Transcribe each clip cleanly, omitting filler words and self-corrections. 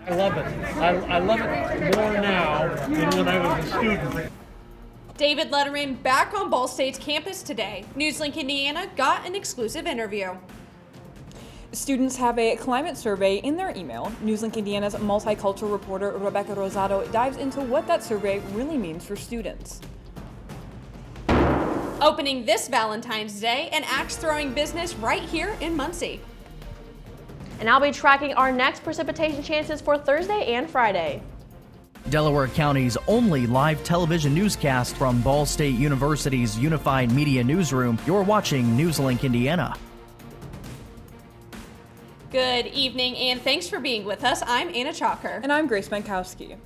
I love it. I love it more now than when I was a student. David Letterman back on Ball State's campus today. NewsLink Indiana got an exclusive interview. Students have a climate survey in their email. NewsLink Indiana's multicultural reporter Rebecca Rosado dives into what that survey really means for students. Opening this Valentine's Day, an axe-throwing business right here in Muncie. And I'll be tracking our next precipitation chances for Thursday and Friday. Delaware County's only live television newscast from Ball State University's Unified Media Newsroom. You're watching NewsLink Indiana. Good evening and thanks for being with us. I'm Anna Chalker. And I'm Grace Mankowski.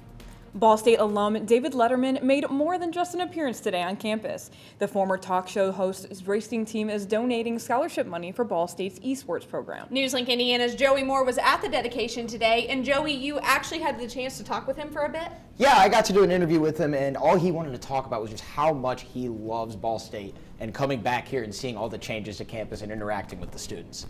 Ball State alum David Letterman made more than just an appearance today on campus. The former talk show host's racing team is donating scholarship money for Ball State's esports program. NewsLink Indiana's Joey Moore was at the dedication today, and Joey, you actually had the chance to talk with him for a bit? Yeah, I got to do an interview with him, and all he wanted to talk about was just how much he loves Ball State and coming back here and seeing all the changes to campus and interacting with the students.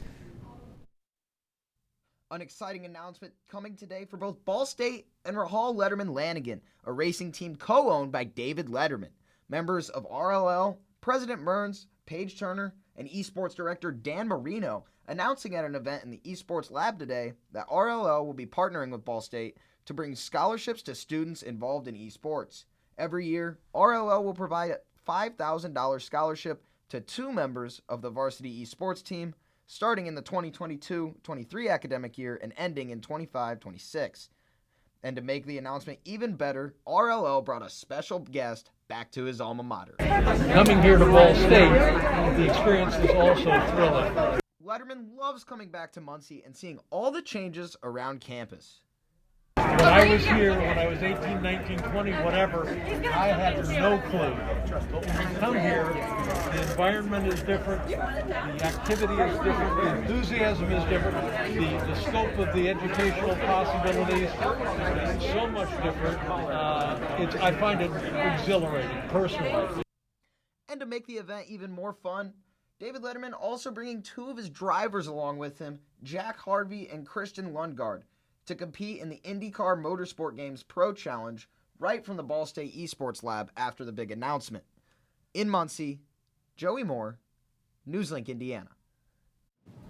An exciting announcement coming today for both Ball State and Rahal Letterman Lanigan, a racing team co-owned by David Letterman. Members of RLL, President Burns, Paige Turner, and esports director Dan Marino announcing at an event in the esports lab today that RLL will be partnering with Ball State to bring scholarships to students involved in esports. Every year, RLL will provide a $5,000 scholarship to 2 members of the varsity esports team, starting in the 2022-23 academic year and ending in 25-26. And to make the announcement even better, RLL brought a special guest back to his alma mater. Coming here to Ball State, the experience is also thrilling. Letterman loves coming back to Muncie and seeing all the changes around campus. When I was here, when I was 18, 19, 20, whatever, I had no clue. But when you come here, the environment is different, the activity is different, the enthusiasm is different, the scope of the educational possibilities is so much different. I find it exhilarating, personally. And to make the event even more fun, David Letterman also bringing 2 of his drivers along with him, Jack Harvey and Christian Lundgaard, to compete in the IndyCar Motorsport Games Pro Challenge right from the Ball State Esports Lab after the big announcement. In Muncie, Joey Moore, NewsLink Indiana.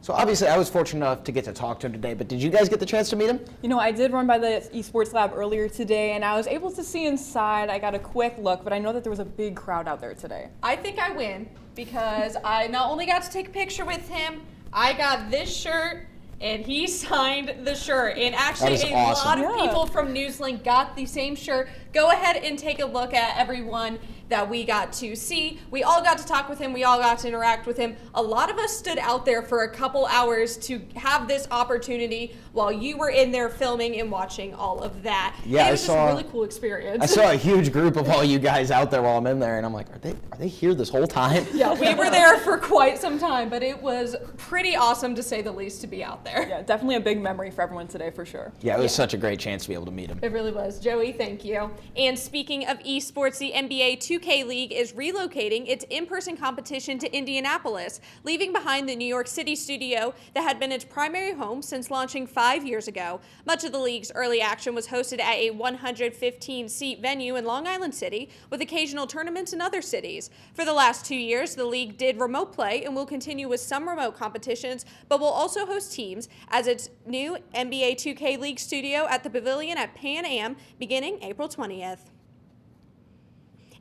So obviously I was fortunate enough to get to talk to him today, but did you guys get the chance to meet him? You know, I did run by the esports lab earlier today and I was able to see inside. I got a quick look, but I know that there was a big crowd out there today. I think I win because I not only got to take a picture with him, I got this shirt, and he signed the shirt. And actually a lot of people from NewsLink got the same shirt. Go ahead and take a look at everyone that we got to see. We all got to talk with him. We all got to interact with him. A lot of us stood out there for a couple hours to have this opportunity while you were in there filming and watching all of that. Yeah, it was just a really cool experience. I saw a huge group of all you guys out there while I'm in there, and I'm like, are they here this whole time? Yeah, we were there for quite some time, but it was pretty awesome to say the least to be out there. Yeah, definitely a big memory for everyone today for sure. Yeah, it was such a great chance to be able to meet him. It really was. Joey, thank you. And speaking of esports, the NBA 2K League is relocating its in-person competition to Indianapolis, leaving behind the New York City studio that had been its primary home since launching 5 years ago. Much of the league's early action was hosted at a 115-seat venue in Long Island City, with occasional tournaments in other cities. For the last 2 years, the league did remote play and will continue with some remote competitions, but will also host teams as its new NBA 2K League studio at the Pavilion at Pan Am beginning April 20th.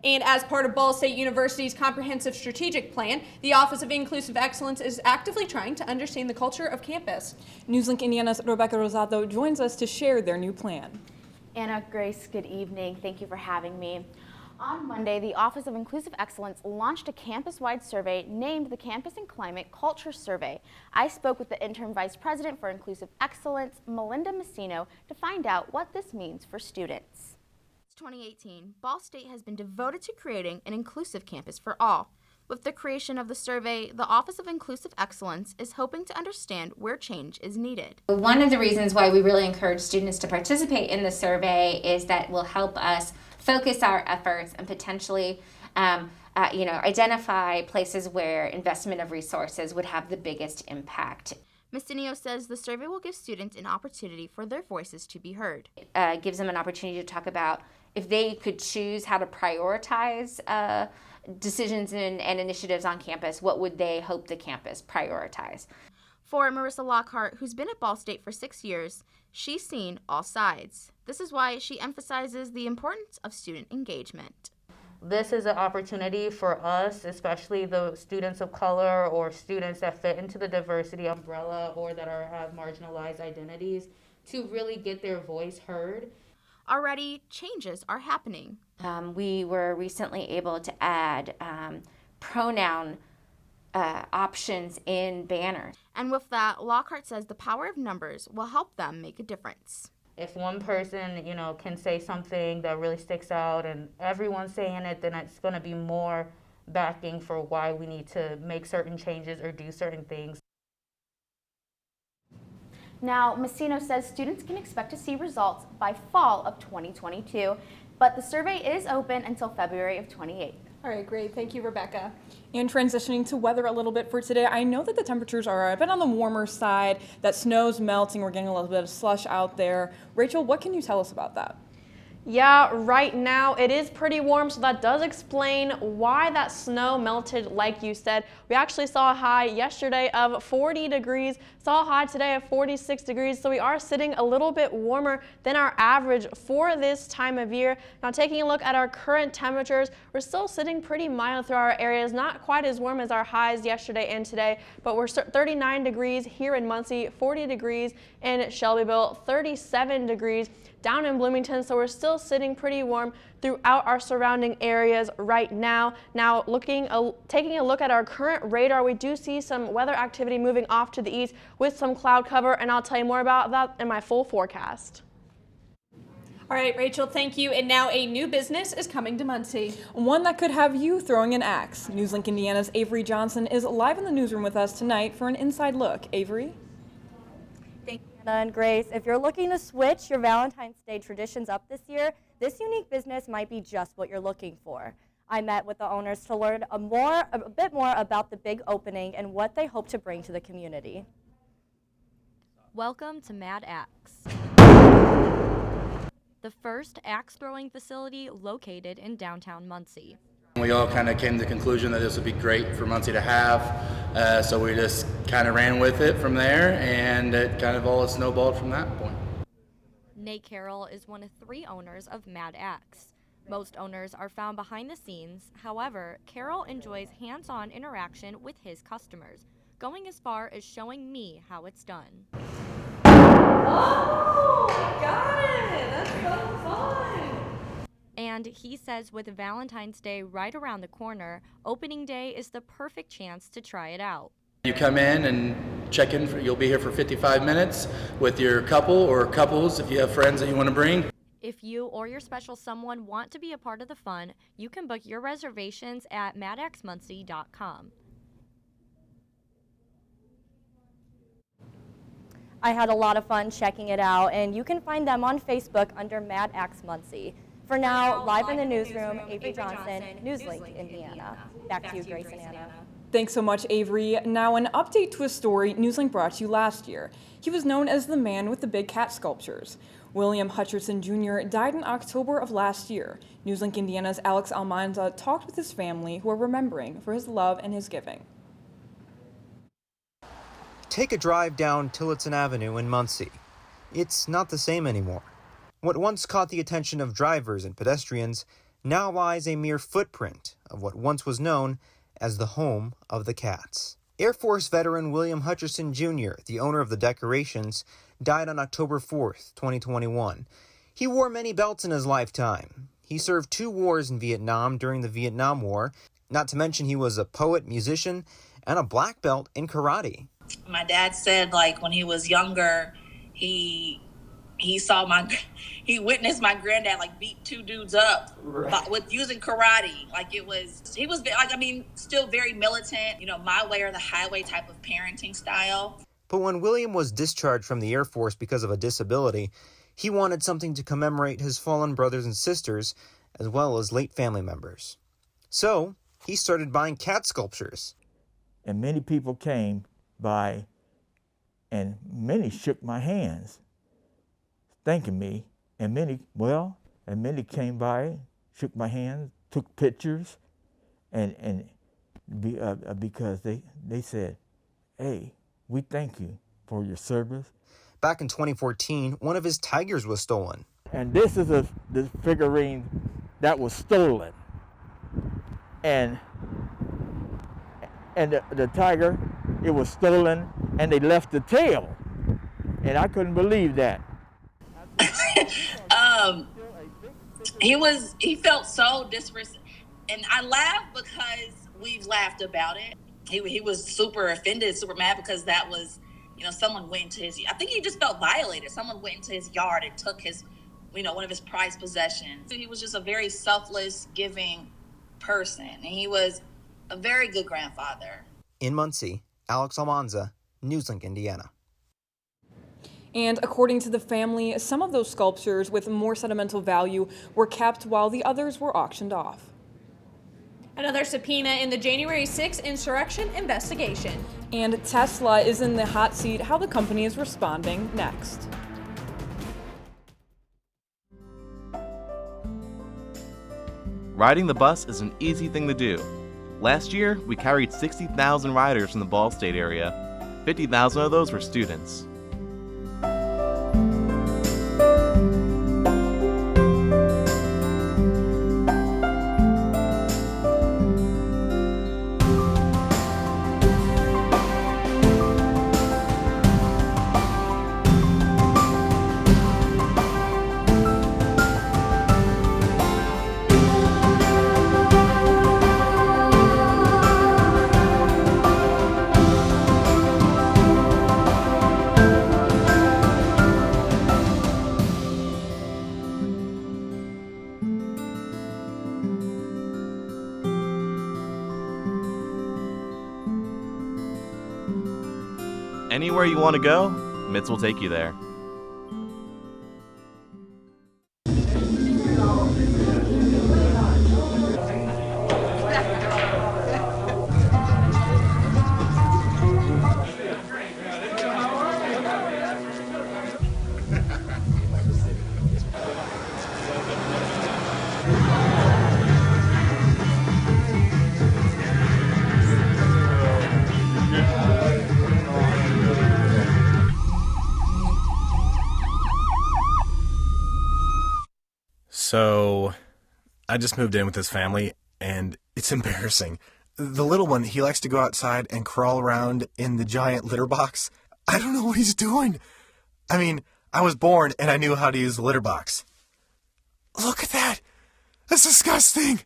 And as part of Ball State University's comprehensive strategic plan, the Office of Inclusive Excellence is actively trying to understand the culture of campus. NewsLink Indiana's Rebecca Rosado joins us to share their new plan. Anna, Grace, good evening. Thank you for having me. On Monday, the Office of Inclusive Excellence launched a campus-wide survey named the Campus and Climate Culture Survey. I spoke with the Interim Vice President for Inclusive Excellence, Melinda Messino, to find out what this means for students. 2018, Ball State has been devoted to creating an inclusive campus for all. With the creation of the survey, the Office of Inclusive Excellence is hoping to understand where change is needed. One of the reasons why we really encourage students to participate in the survey is that it will help us focus our efforts and potentially identify places where investment of resources would have the biggest impact. Messinio says the survey will give students an opportunity for their voices to be heard. Gives them an opportunity to talk about if they could choose how to prioritize decisions and initiatives on campus, what would they hope the campus prioritize? For Marissa Lockhart, who's been at Ball State for 6 years, she's seen all sides. This is why she emphasizes the importance of student engagement. This is an opportunity for us, especially the students of color or students that fit into the diversity umbrella or that have marginalized identities, to really get their voice heard. Already, changes are happening. We were recently able to add pronoun options in banners. And with that, Lockhart says the power of numbers will help them make a difference. If one person, can say something that really sticks out and everyone's saying it, then it's going to be more backing for why we need to make certain changes or do certain things. Now, Messino says students can expect to see results by fall of 2022, but the survey is open until February of 28th. All right, great. Thank you, Rebecca. And transitioning to weather a little bit for today, I know that the temperatures are a bit on the warmer side, that snow's melting, we're getting a little bit of slush out there. Rachel, what can you tell us about that? Yeah, right now it is pretty warm, so that does explain why that snow melted like you said. We actually saw a high yesterday of 40 degrees, saw a high today of 46 degrees, so we are sitting a little bit warmer than our average for this time of year. Now taking a look at our current temperatures, we're still sitting pretty mild through our areas, not quite as warm as our highs yesterday and today, but we're 39 degrees here in Muncie, 40 degrees in Shelbyville, 37 degrees down in Bloomington, so we're still sitting pretty warm throughout our surrounding areas right now. Now taking a look at our current radar, we do see some weather activity moving off to the east with some cloud cover, and I'll tell you more about that in my full forecast. All right, Rachel, thank you. And now a new business is coming to Muncie. One that could have you throwing an axe. NewsLink Indiana's Avery Johnson is live in the newsroom with us tonight for an inside look. Avery? Thank you, Anna and Grace. If you're looking to switch your Valentine's Day traditions up this year, this unique business might be just what you're looking for. I met with the owners to learn a bit more about the big opening and what they hope to bring to the community. Welcome to Mad Axe, the first axe throwing facility located in downtown Muncie. We all kind of came to the conclusion that this would be great for Muncie to have, so we just kind of ran with it from there, and it kind of all snowballed from that point. Nate Carroll is one of 3 owners of Mad Axe. Most owners are found behind the scenes. However, Carroll enjoys hands-on interaction with his customers, going as far as showing me how it's done. Oh, got it! That's so fun! And he says with Valentine's Day right around the corner, opening day is the perfect chance to try it out. You come in and check in. You'll be here for 55 minutes with your couple or couples if you have friends that you want to bring. If you or your special someone want to be a part of the fun, you can book your reservations at madaxmuncie.com. I had a lot of fun checking it out, and you can find them on Facebook under Mad Axe Muncie. For now, live in the newsroom, Avery Johnson, NewsLink, Indiana. Back to you, Grace and Anna. Thanks so much, Avery. Now, an update to a story NewsLink brought to you last year. He was known as the man with the big cat sculptures. William Hutcherson Jr. died in October of last year. NewsLink Indiana's Alex Almanza talked with his family, who are remembering for his love and his giving. Take a drive down Tillotson Avenue in Muncie. It's not the same anymore. What once caught the attention of drivers and pedestrians now lies a mere footprint of what once was known as the home of the cats. Air Force veteran William Hutcherson Jr., the owner of the decorations, died on October 4th, 2021. He wore many belts in his lifetime. He served 2 wars in Vietnam during the Vietnam War, not to mention he was a poet, musician, and a black belt in karate. My dad said, when he was younger, he witnessed my granddad beat 2 dudes up with using karate. He was still very militant, my way or the highway type of parenting style. But when William was discharged from the Air Force because of a disability, he wanted something to commemorate his fallen brothers and sisters, as well as late family members. So he started buying cat sculptures. And many people came by and many shook my hands, thanking me, and many came by, shook my hand, took pictures, because they said, hey, we thank you for your service. Back in 2014, one of his tigers was stolen. And this is the figurine that was stolen. And the tiger, it was stolen, and they left the tail. And I couldn't believe that. He felt so disrespectful, and I laughed because we've laughed about it. He was super offended, super mad because that was, someone went into his, I think he just felt violated. Someone went into his yard and took his, one of his prized possessions. He was just a very selfless, giving person, and he was a very good grandfather. In Muncie, Alex Almanza, NewsLink, Indiana. And according to the family, some of those sculptures with more sentimental value were kept while the others were auctioned off. Another subpoena in the January 6th insurrection investigation. And Tesla is in the hot seat. How the company is responding next. Riding the bus is an easy thing to do. Last year, we carried 60,000 riders from the Ball State area. 50,000 of those were students. Anywhere you want to go, Mitts will take you there. So, I just moved in with his family, and it's embarrassing. The little one, he likes to go outside and crawl around in the giant litter box. I don't know what he's doing. I mean, I was born and I knew how to use the litter box. Look at that! That's disgusting!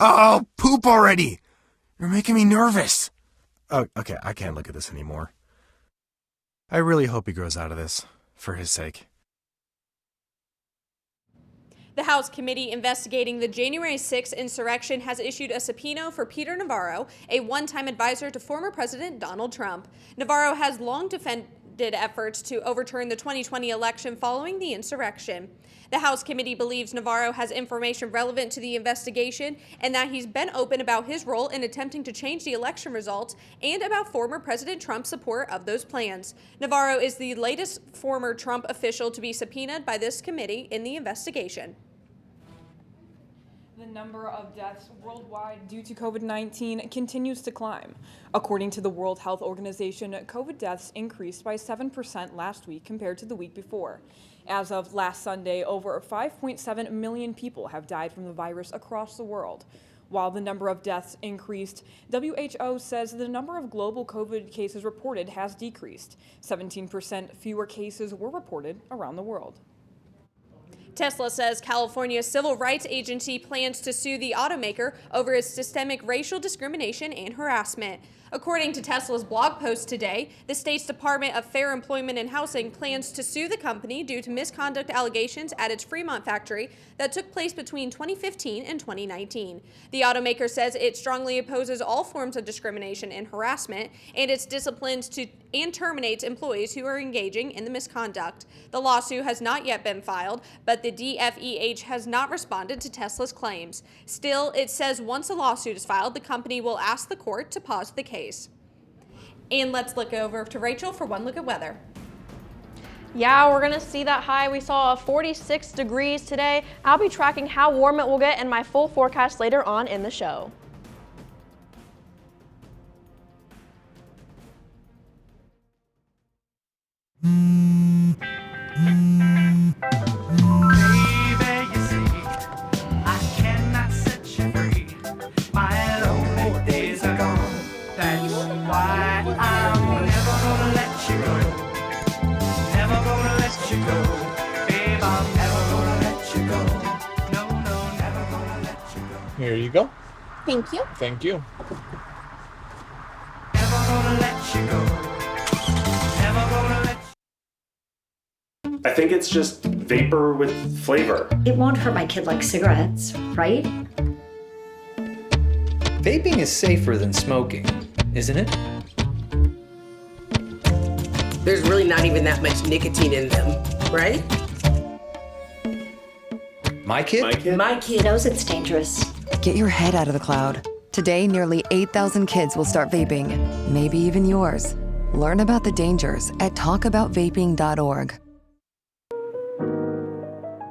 Oh, poop already! You're making me nervous. Oh, okay, I can't look at this anymore. I really hope he grows out of this, for his sake. The House committee investigating the January 6th insurrection has issued a subpoena for Peter Navarro, a one-time advisor to former President Donald Trump. Navarro has long defended efforts to overturn the 2020 election following the insurrection. The House committee believes Navarro has information relevant to the investigation and that he's been open about his role in attempting to change the election results and about former President Trump's support of those plans. Navarro is the latest former Trump official to be subpoenaed by this committee in the investigation. The number of deaths worldwide due to COVID-19 continues to climb. According to the World Health Organization, COVID deaths increased by 7% last week compared to the week before. As of last Sunday, over 5.7 million people have died from the virus across the world. While the number of deaths increased, WHO says the number of global COVID cases reported has decreased. 17% fewer cases were reported around the world. Tesla says California's civil rights agency plans to sue the automaker over its systemic racial discrimination and harassment. According to Tesla's blog post today, the state's Department of Fair Employment and Housing plans to sue the company due to misconduct allegations at its Fremont factory that took place between 2015 and 2019. The automaker says it strongly opposes all forms of discrimination and harassment, and it disciplines and terminates employees who are engaging in the misconduct. The lawsuit has not yet been filed, but the DFEH has not responded to Tesla's claims. Still, it says once a lawsuit is filed, the company will ask the court to pause the case. And let's look over to Rachel for one look at weather. Yeah, we're gonna see that high. We saw 46 degrees today. I'll be tracking how warm it will get in my full forecast later on in the show. Here you go. Thank you. Thank you. I think it's just vapor with flavor. It won't hurt my kid like cigarettes, right? Vaping is safer than smoking, isn't it? There's really not even that much nicotine in them, right? My kid? My kid knows it's dangerous. Get your head out of the cloud. Today, nearly 8,000 kids will start vaping, maybe even yours. Learn about the dangers at talkaboutvaping.org.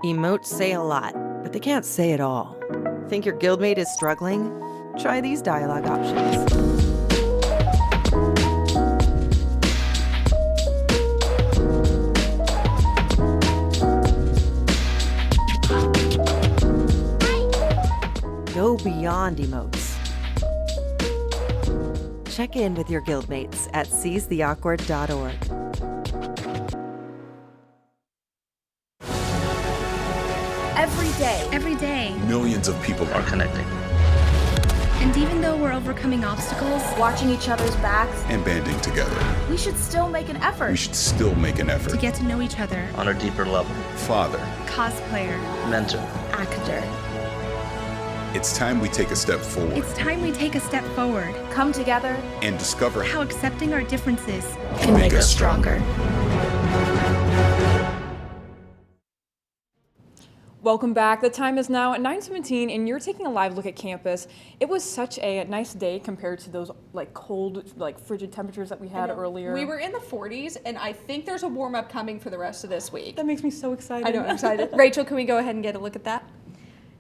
Emotes say a lot, but they can't say it all. Think your guildmate is struggling? Try these dialogue options. Go beyond emotes. Check in with your guildmates at seizetheawkward.org. Every day, millions of people are connecting and even though we're overcoming obstacles, watching each other's backs, and banding together. we should still make an effort. We should still make an effort to get to know each other on a deeper level. Father, cosplayer, mentor, actor. It's time we take a step forward. It's time we take a step forward. Come together and discover how accepting our differences can make us stronger. Welcome back. The time is now at 9:17 and you're taking a live look at campus. It was such a nice day compared to those cold, frigid temperatures that we had earlier. We were in the 40s and I think there's a warm up coming for the rest of this week. That makes me so excited. I know, I'm excited. Rachel, can we go ahead and get a look at that?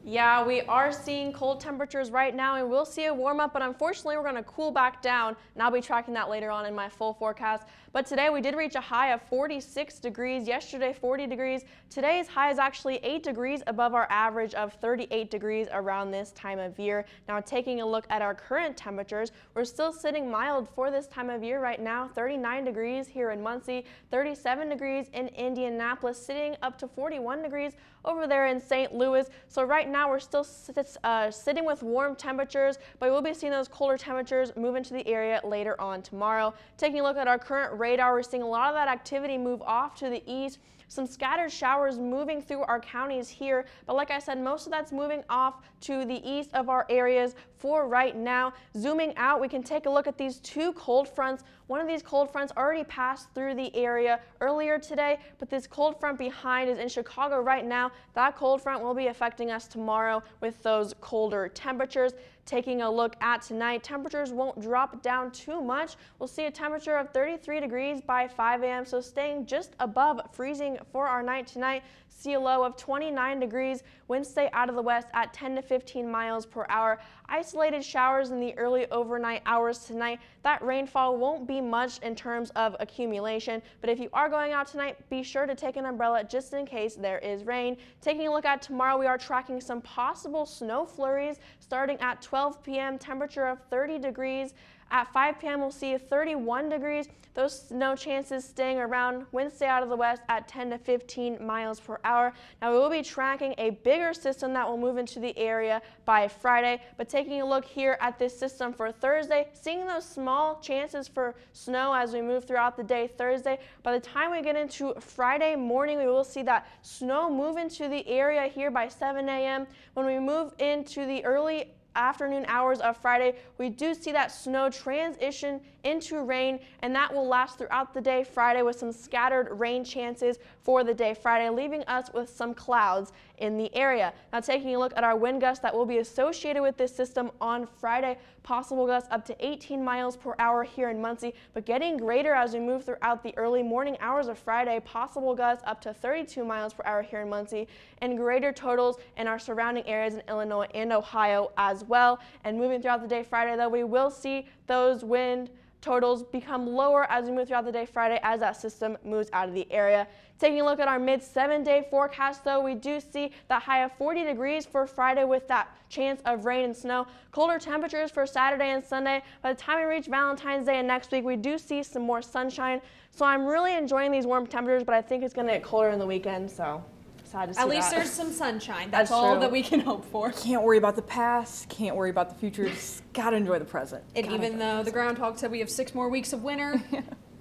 Yeah, we are seeing cold temperatures right now and we'll see a warm up, but unfortunately we're going to cool back down and I'll be tracking that later on in my full forecast. But today we did reach a high of 46 degrees, yesterday 40 degrees. Today's high is actually 8 degrees above our average of 38 degrees around this time of year. Now taking a look at our current temperatures, we're still sitting mild for this time of year right now. 39 degrees here in Muncie, 37 degrees in Indianapolis, sitting up to 41 degrees over there in St. Louis. So right now we're still sitting with warm temperatures, but we'll be seeing those colder temperatures move into the area later on tomorrow. Taking a look at our current radar, we're seeing a lot of that activity move off to the east. Some scattered showers moving through our counties here, but like I said, most of that's moving off to the east of our areas for right now. Zooming out, we can take a look at these two cold fronts. One of these cold fronts already passed through the area earlier today, but this cold front behind is in Chicago right now. That cold front will be affecting us tomorrow with those colder temperatures. Taking a look at tonight, temperatures won't drop down too much. We'll see a temperature of 33 degrees by 5 a.m., so staying just above freezing for our night tonight. See a low of 29 degrees. Winds stay out of the west at 10 to 15 miles per hour. Isolated showers in the early overnight hours tonight. That rainfall won't be much in terms of accumulation, but if you are going out tonight, be sure to take an umbrella just in case there is rain. Taking a look at tomorrow, we are tracking some possible snow flurries starting at 12 p.m., temperature of 30 degrees. At 5 p.m., we'll see 31 degrees. Those snow chances staying around. Winds stay out of the west at 10 to 15 miles per hour. Now, we will be tracking a bigger system that will move into the area by Friday. But taking a look here at this system for Thursday, seeing those small chances for snow as we move throughout the day Thursday. By the time we get into Friday morning, we will see that snow move into the area here by 7 a.m. When we move into the early afternoon hours of Friday, we do see that snow transition into rain, and that will last throughout the day Friday with some scattered rain chances for the day Friday, leaving us with some clouds in the area. Now taking a look at our wind gusts that will be associated with this system on Friday, possible gusts up to 18 miles per hour here in Muncie, but getting greater as we move throughout the early morning hours of Friday, possible gusts up to 32 miles per hour here in Muncie, and greater totals in our surrounding areas in Illinois and Ohio as well. And moving throughout the day Friday, though, we will see those wind totals become lower as we move throughout the day Friday as that system moves out of the area. Taking a look at our mid 7-day forecast, though, we do see that high of 40 degrees for Friday with that chance of rain and snow. Colder temperatures for Saturday and Sunday. By the time we reach Valentine's Day and next week, we do see some more sunshine. So I'm really enjoying these warm temperatures, but I think it's going to get colder in the weekend, so sad to see At least that. there's some sunshine. That's all true. that we can hope for. Can't worry about the past, can't worry about the future, just gotta enjoy the present. And even though the groundhog said we have 6 more weeks of winter,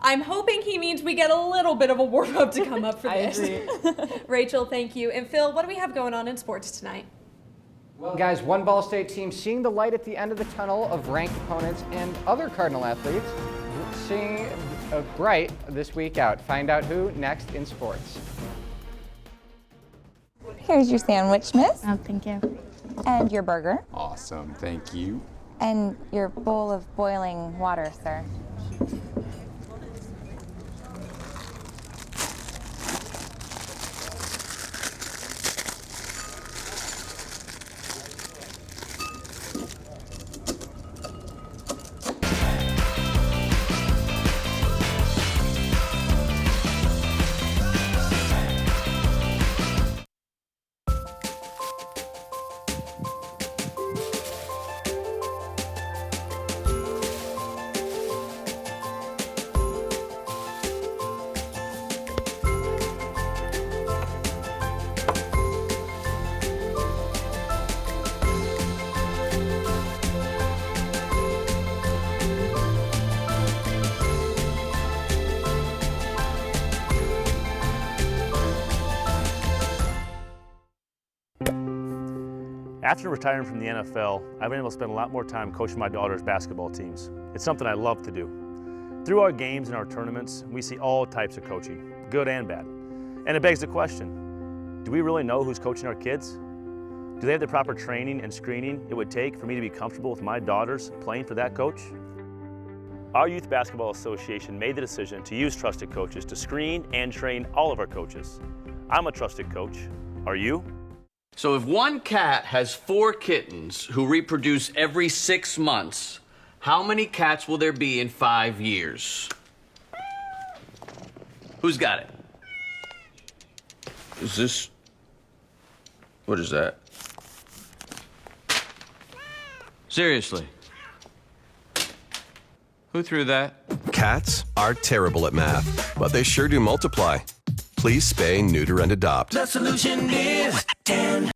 I'm hoping he means we get a little bit of a warm up to come up for this. I agree. Rachel, thank you. And Phil, what do we have going on in sports tonight? Well, guys, one Ball State team seeing the light at the end of the tunnel of ranked opponents and other Cardinal athletes seeing bright this week out. Find out who next in sports. Here's your sandwich, miss. Oh, thank you. And your burger. Awesome, thank you. And your bowl of boiling water, sir. After retiring from the NFL, I've been able to spend a lot more time coaching my daughter's basketball teams. It's something I love to do. Through our games and our tournaments, we see all types of coaching, good and bad. And it begs the question, do we really know who's coaching our kids? Do they have the proper training and screening it would take for me to be comfortable with my daughters playing for that coach? Our Youth Basketball Association made the decision to use trusted coaches to screen and train all of our coaches. I'm a trusted coach. Are you? So if one cat has 4 kittens who reproduce every 6 months, how many cats will there be in 5 years? Who's got it? Is this... What is that? Seriously? Who threw that? Cats are terrible at math, but they sure do multiply. Please spay, neuter, and adopt. The solution is 10.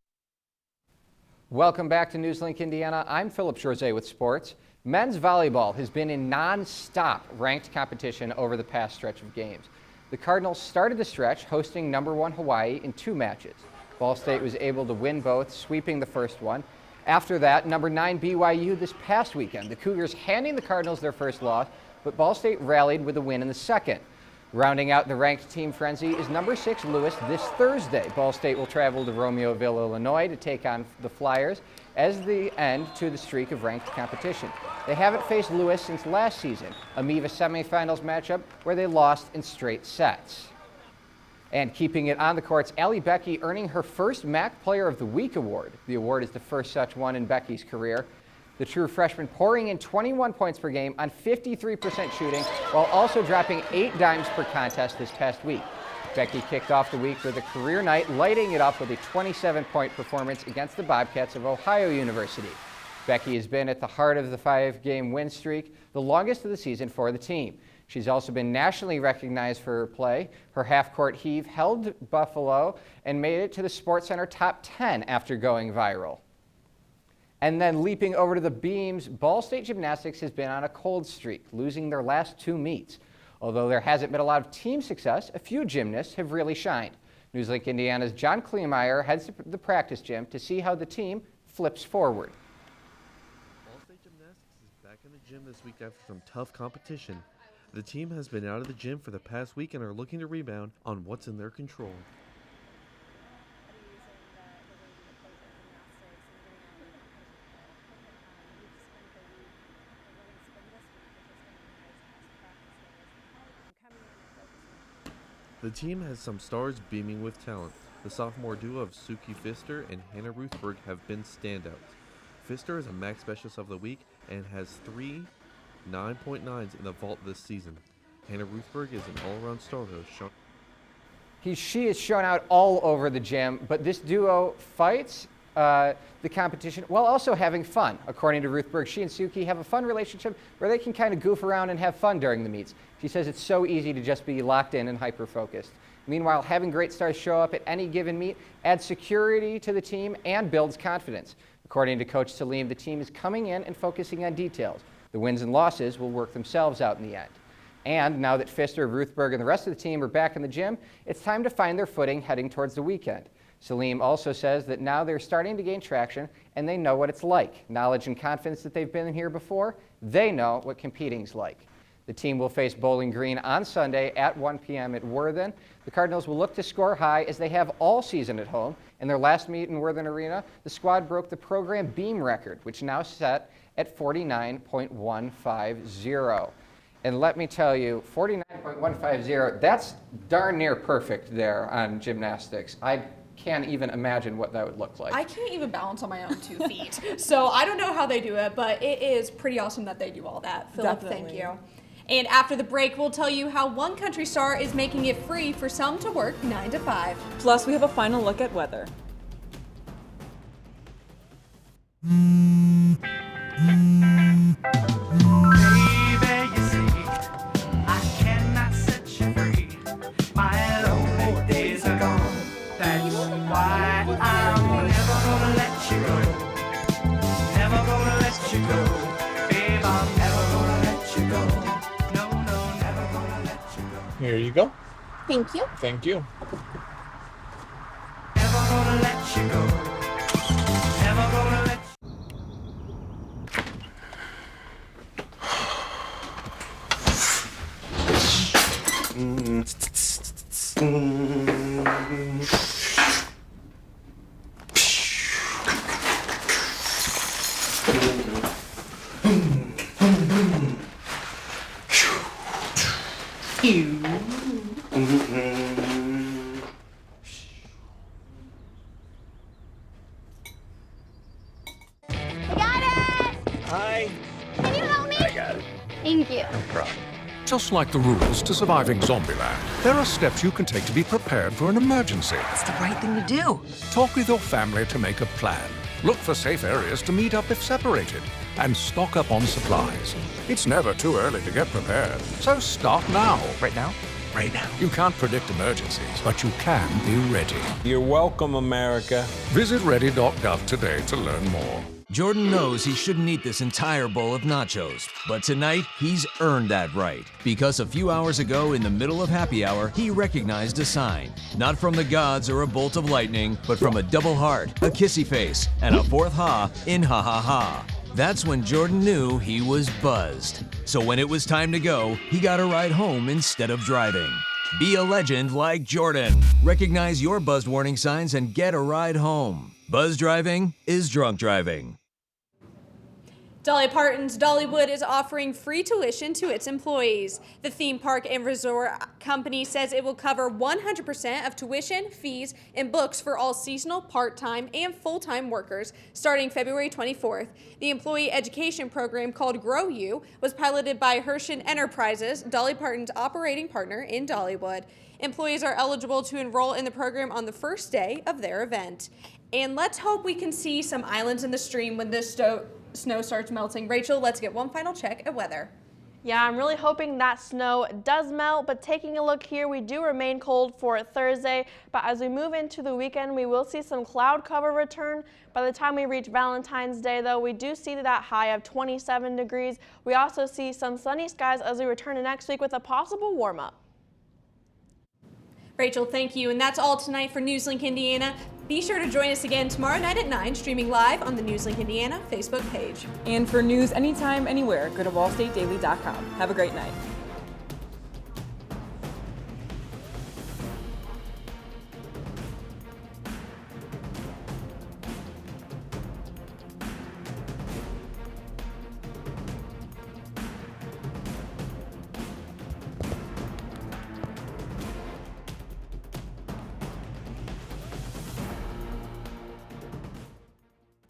Welcome back to NewsLink Indiana. I'm Philip Jorzay with sports. Men's volleyball has been in non-stop ranked competition over the past stretch of games. The Cardinals started the stretch hosting #1 Hawaii in 2 matches. Ball State was able to win both, sweeping the first one. After that, #9 BYU this past weekend. The Cougars handing the Cardinals their first loss, but Ball State rallied with a win in the second. Rounding out the ranked team frenzy is #6 Lewis this Thursday. Ball State will travel to Romeoville, Illinois to take on the Flyers as the end to the streak of ranked competition. They haven't faced Lewis since last season, a MIVA semifinals matchup where they lost in straight sets. And keeping it on the courts, Allie Becky earning her first MAC Player of the Week award. The award is the first such one in Becky's career. The true freshman pouring in 21 points per game on 53% shooting, while also dropping 8 dimes per contest this past week. Becky kicked off the week with a career night, lighting it up with a 27-point performance against the Bobcats of Ohio University. Becky has been at the heart of the 5-game win streak, the longest of the season for the team. She's also been nationally recognized for her play. Her half-court heave held Buffalo and made it to the SportsCenter top 10 after going viral. And then leaping over to the beams, Ball State Gymnastics has been on a cold streak, losing their last 2 meets. Although there hasn't been a lot of team success, a few gymnasts have really shined. NewsLink Indiana's John Kleemeyer heads to the practice gym to see how the team flips forward. in the gym this week after some tough competition. The team has been out of the gym for the past week and are looking to rebound on what's in their control. The team has some stars beaming with talent. The sophomore duo of Suki Pfister and Hannah Ruthberg have been standouts. Pfister is a MAC Specialist of the Week and has 3 9.9s in the vault this season. Hannah Ruthberg is an all-around star who has shown. She is shown out all over the gym, but this duo fights the competition while also having fun. According to Ruthberg, she and Suki have a fun relationship where they can kind of goof around and have fun during the meets. She says it's so easy to just be locked in and hyper-focused. Meanwhile, having great stars show up at any given meet adds security to the team and builds confidence. According to Coach Salim, the team is coming in and focusing on details. The wins and losses will work themselves out in the end. And now that Pfister, Ruthberg, and the rest of the team are back in the gym, it's time to find their footing heading towards the weekend. Salim also says that now they're starting to gain traction and they know what it's like. Knowledge and confidence that they've been here before, they know what competing's like. The team will face Bowling Green on Sunday at 1 p.m. at Worthen. The Cardinals will look to score high as they have all season at home. In their last meet in Worthen Arena, the squad broke the program beam record, which now set at 49.150. And let me tell you, 49.150, that's darn near perfect there on gymnastics. I can't even imagine what that would look like. I can't even balance on my own 2 feet. So I don't know how they do it, but it is pretty awesome that they do all that. Philip, thank you. And after the break, we'll tell you how one country star is making it free for some to work 9 to 5. Plus, we have a final look at weather. Here you go. Thank you. Thank you. Never gonna let you go. Never gonna let Thank you. No problem. Just like the rules to surviving Zombieland, there are steps you can take to be prepared for an emergency. It's the right thing to do. Talk with your family to make a plan. Look for safe areas to meet up if separated. And stock up on supplies. It's never too early to get prepared. So start now. Right now? Right now. You can't predict emergencies, but you can be ready. You're welcome, America. Visit ready.gov today to learn more. Jordan knows he shouldn't eat this entire bowl of nachos, but tonight he's earned that right. Because a few hours ago in the middle of happy hour, he recognized a sign. Not from the gods or a bolt of lightning, but from a double heart, a kissy face, and a fourth ha in ha ha ha. That's when Jordan knew he was buzzed. So when it was time to go, he got a ride home instead of driving. Be a legend like Jordan. Recognize your buzzed warning signs and get a ride home. Buzz driving is drunk driving. Dolly Parton's Dollywood is offering free tuition to its employees. The theme park and resort company says it will cover 100% of tuition, fees, and books for all seasonal, part-time, and full-time workers starting February 24th. The employee education program called Grow You was piloted by Hershen Enterprises, Dolly Parton's operating partner in Dollywood. Employees are eligible to enroll in the program on the first day of their event. And let's hope we can see some islands in the stream when this snow starts melting. Rachel, let's get one final check at weather. Yeah, I'm really hoping that snow does melt, but taking a look here, we do remain cold for Thursday, but as we move into the weekend, we will see some cloud cover return. By the time we reach Valentine's Day, though, we do see that high of 27 degrees. We also see some sunny skies as we return to next week with a possible warm-up. Rachel, thank you. And that's all tonight for NewsLink Indiana. Be sure to join us again tomorrow night at 9, streaming live on the NewsLink Indiana Facebook page. And for news anytime, anywhere, go to ballstatedaily.com. Have a great night.